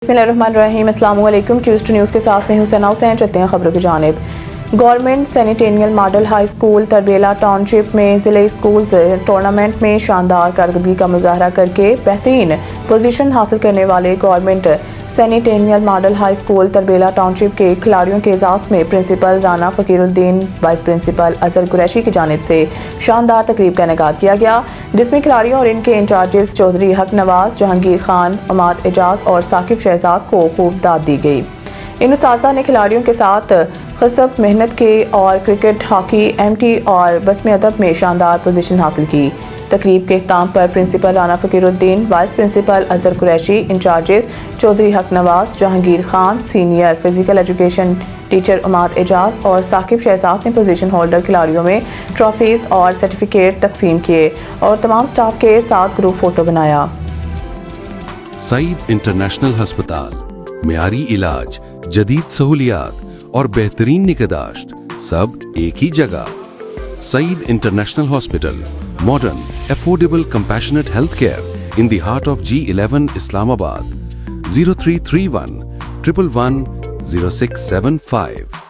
बिस्मिल्लाहिर्रहमानिर्रहीम। अस्सलामु अलैकुम। क्यूज न्यूज़ के साथ में हुसैन हुसैन। चलते हैं खबरों की जानिब। Government senatorial model high school Tarbela township में ज़िले स्कूल्स टूर्नामेंट में शानदार कारकर्दगी का मुजाहरा करके बेहतरीन पोजीशन हासिल करने वाले government senatorial model high school Tarbela township के खिलाड़ियों के एजाज़ में principal Rana Fakiruddin, vice principal Azhar Qureshi की जानिब से शानदार तकरीब का इनेकाद किया गया, जिसमें खिलाड़ियों और इनके इंचार्जेस चौधरी हक नवाज, जहांगीर खान, उमाद एजाज और साकिब शहजाद को खूब दाद दी गई। इन उस्ताज़ा ने खिलाड़ियों के साथ खसब मेहनत के और क्रिकेट, हॉकी, एमटी और बस्म अदब में शानदार पोजीशन हासिल की। तकरीब के इख्तिताम पर principal Rana Fakiruddin, vice principal Azhar Qureshi, incharges Chaudhry Haq Nawaz, Jahangir Khan, senior physical education teacher Umad Ejaz और साकिब शहजाद ने पोजीशन होल्डर खिलाड़ियों में ट्रॉफीज और सर्टिफिकेट तकसीम किए और तमाम स्टाफ के साथ ग्रुप फोटो बनाया। सईद इंटरनेशनल हस्पताल, मियारी इलाज, जदीद सहूलियात और बेहतरीन निगहदाश्त सब एक ही जगह। Saeed international hospital, modern, affordable, compassionate health care in the heart of G11 Islamabad. 0331 111 0675